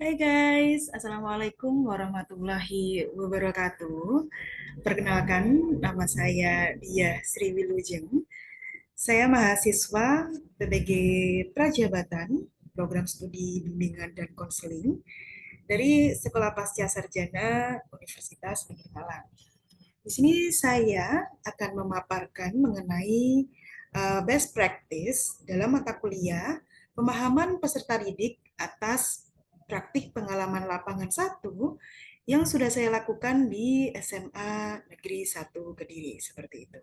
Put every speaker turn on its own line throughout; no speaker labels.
Hai guys, Assalamualaikum warahmatullahi wabarakatuh. Perkenalkan, nama saya Dia Sri Wilujeng. Saya mahasiswa PPG Prajabatan, Program Studi Bimbingan dan Konseling dari Sekolah Pasca Sarjana Universitas Negeri Malang. Di sini saya akan memaparkan mengenai best practice dalam mata kuliah pemahaman peserta didik atas praktik pengalaman lapangan satu yang sudah saya lakukan di SMA Negeri 1 Kediri seperti itu.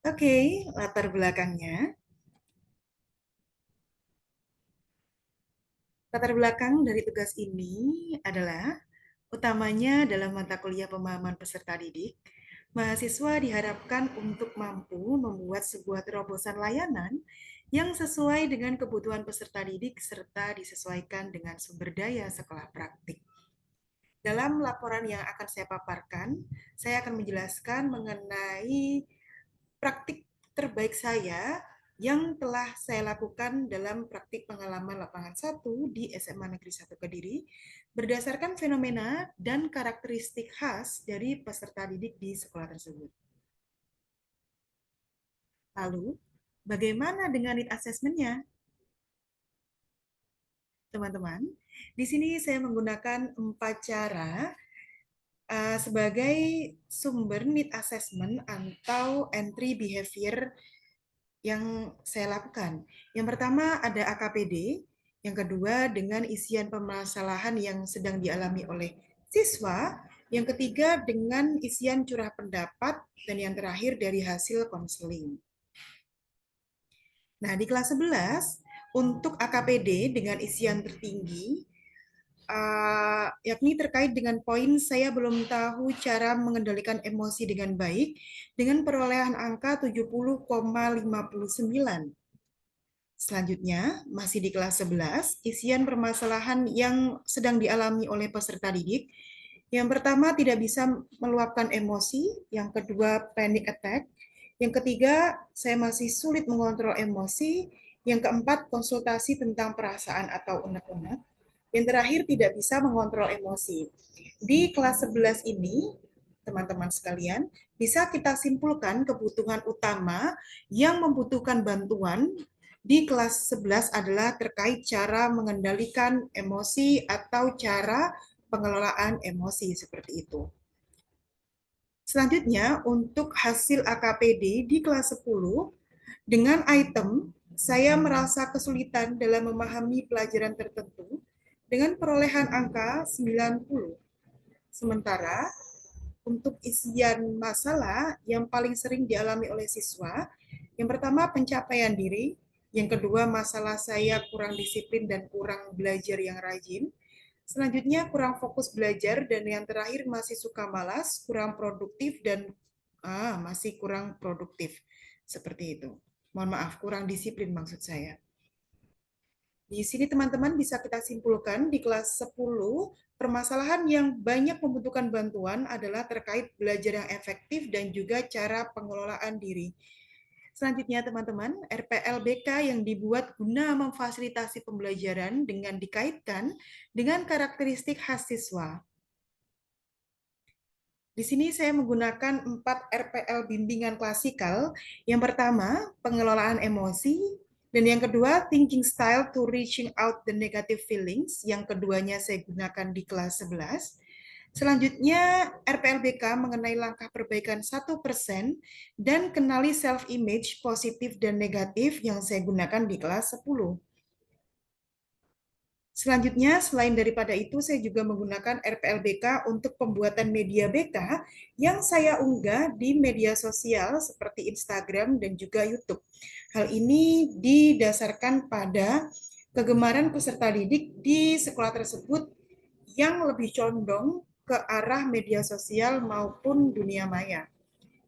Oke, latar belakangnya. Latar belakang dari tugas ini adalah utamanya dalam mata kuliah pemahaman peserta didik, mahasiswa diharapkan untuk mampu membuat sebuah terobosan layanan yang sesuai dengan kebutuhan peserta didik serta disesuaikan dengan sumber daya sekolah praktik. Dalam laporan yang akan saya paparkan, saya akan menjelaskan mengenai praktik terbaik saya yang telah saya lakukan dalam praktik pengalaman lapangan 1 di SMA Negeri 1 Kediri berdasarkan fenomena dan karakteristik khas dari peserta didik di sekolah tersebut. Lalu, bagaimana dengan need assessment-nya? Teman-teman, di sini saya menggunakan 4 cara sebagai sumber need assessment atau entry behavior yang saya lakukan. Yang pertama ada AKPD, yang kedua dengan isian permasalahan yang sedang dialami oleh siswa, yang ketiga dengan isian curah pendapat, dan yang terakhir dari hasil konseling. Nah, di kelas 11, untuk AKPD dengan isian tertinggi, yakni terkait dengan poin saya belum tahu cara mengendalikan emosi dengan baik dengan perolehan angka 70,59. Selanjutnya, masih di kelas 11, isian permasalahan yang sedang dialami oleh peserta didik. Yang pertama, tidak bisa meluapkan emosi. Yang kedua, panic attack. Yang ketiga, saya masih sulit mengontrol emosi. Yang keempat, konsultasi tentang perasaan atau unek-unek. Yang terakhir, tidak bisa mengontrol emosi. Di kelas 11 ini, teman-teman sekalian, bisa kita simpulkan kebutuhan utama yang membutuhkan bantuan di kelas 11 adalah terkait cara mengendalikan emosi atau cara pengelolaan emosi seperti itu. Selanjutnya, untuk hasil AKPD di kelas 10, dengan item, saya merasa kesulitan dalam memahami pelajaran tertentu dengan perolehan angka 90. Sementara, untuk isian masalah yang paling sering dialami oleh siswa, yang pertama pencapaian diri, yang kedua masalah saya kurang disiplin dan kurang belajar yang rajin, selanjutnya kurang fokus belajar, dan yang terakhir masih suka malas, kurang produktif, dan masih kurang produktif. Seperti itu. Mohon maaf, kurang disiplin maksud saya. Di sini teman-teman bisa kita simpulkan di kelas 10, permasalahan yang banyak membutuhkan bantuan adalah terkait belajar yang efektif dan juga cara pengelolaan diri. Selanjutnya teman-teman, RPLBK yang dibuat guna memfasilitasi pembelajaran dengan dikaitkan dengan karakteristik khas siswa. Di sini saya menggunakan 4 RPL bimbingan klasikal. Yang pertama, pengelolaan emosi. Dan yang kedua, thinking style to reaching out the negative feelings. Yang keduanya saya gunakan di kelas 11. Selanjutnya, RPLBK mengenai langkah perbaikan 1% dan kenali self-image positif dan negatif yang saya gunakan di kelas 10. Selanjutnya, selain daripada itu, saya juga menggunakan RPLBK untuk pembuatan media BK yang saya unggah di media sosial seperti Instagram dan juga YouTube. Hal ini didasarkan pada kegemaran peserta didik di sekolah tersebut yang lebih condong ke arah media sosial maupun dunia maya.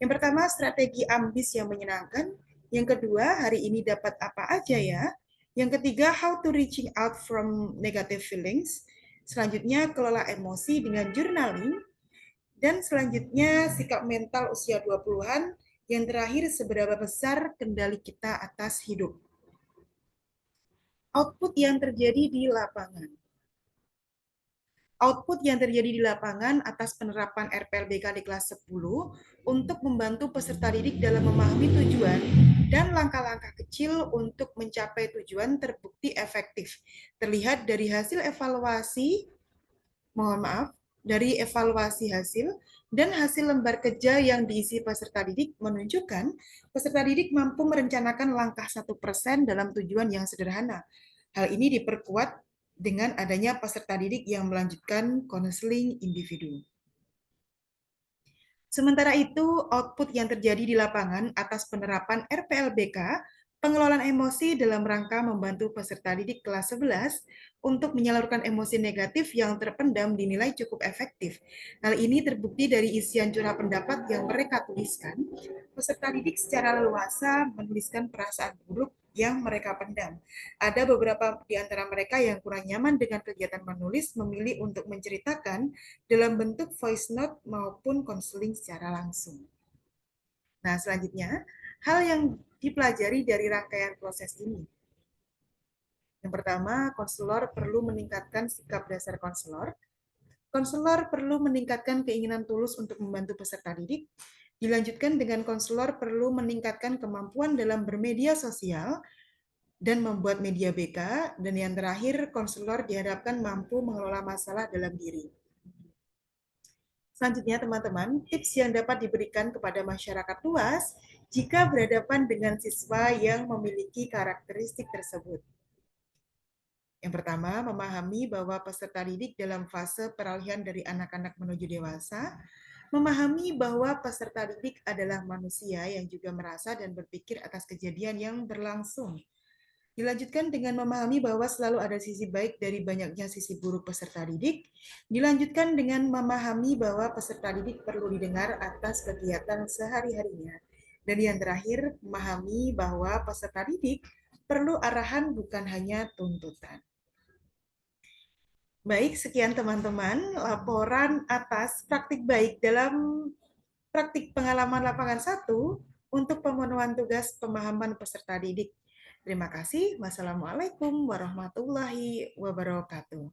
Yang pertama, strategi ambis yang menyenangkan. Yang kedua, hari ini dapat apa aja ya? Yang ketiga, how to reaching out from negative feelings. Selanjutnya, kelola emosi dengan journaling. Dan selanjutnya, sikap mental usia 20-an. Yang terakhir, seberapa besar kendali kita atas hidup. Output yang terjadi di lapangan. Output yang terjadi di lapangan atas penerapan RPLBK di kelas 10 untuk membantu peserta didik dalam memahami tujuan dan langkah-langkah kecil untuk mencapai tujuan terbukti efektif. Terlihat dari hasil evaluasi, mohon maaf, dari evaluasi hasil dan hasil lembar kerja yang diisi peserta didik menunjukkan peserta didik mampu merencanakan langkah 1% dalam tujuan yang sederhana. Hal ini diperkuat dengan adanya peserta didik yang melanjutkan konseling individu. Sementara itu, output yang terjadi di lapangan atas penerapan RPLBK, pengelolaan emosi dalam rangka membantu peserta didik kelas 11 untuk menyalurkan emosi negatif yang terpendam dinilai cukup efektif. Hal ini terbukti dari isian curah pendapat yang mereka tuliskan. Peserta didik secara leluasa menuliskan perasaan buruk yang mereka pendam. Ada beberapa di antara mereka yang kurang nyaman dengan kegiatan menulis, memilih untuk menceritakan dalam bentuk voice note maupun konseling secara langsung. Nah, selanjutnya, hal yang dipelajari dari rangkaian proses ini. Yang pertama, konselor perlu meningkatkan sikap dasar konselor. Konselor perlu meningkatkan keinginan tulus untuk membantu peserta didik. Dilanjutkan dengan konselor perlu meningkatkan kemampuan dalam bermedia sosial dan membuat media BK. Dan yang terakhir, konselor diharapkan mampu mengelola masalah dalam diri. Selanjutnya, teman-teman, tips yang dapat diberikan kepada masyarakat luas jika berhadapan dengan siswa yang memiliki karakteristik tersebut. Yang pertama, memahami bahwa peserta didik dalam fase peralihan dari anak-anak menuju dewasa, memahami bahwa peserta didik adalah manusia yang juga merasa dan berpikir atas kejadian yang berlangsung. Dilanjutkan dengan memahami bahwa selalu ada sisi baik dari banyaknya sisi buruk peserta didik. Dilanjutkan dengan memahami bahwa peserta didik perlu didengar atas kegiatan sehari-harinya. Dan yang terakhir, memahami bahwa peserta didik perlu arahan bukan hanya tuntutan. Baik, sekian teman-teman laporan atas praktik baik dalam praktik pengalaman lapangan 1 untuk pemenuhan tugas pemahaman peserta didik. Terima kasih. Wassalamualaikum warahmatullahi wabarakatuh.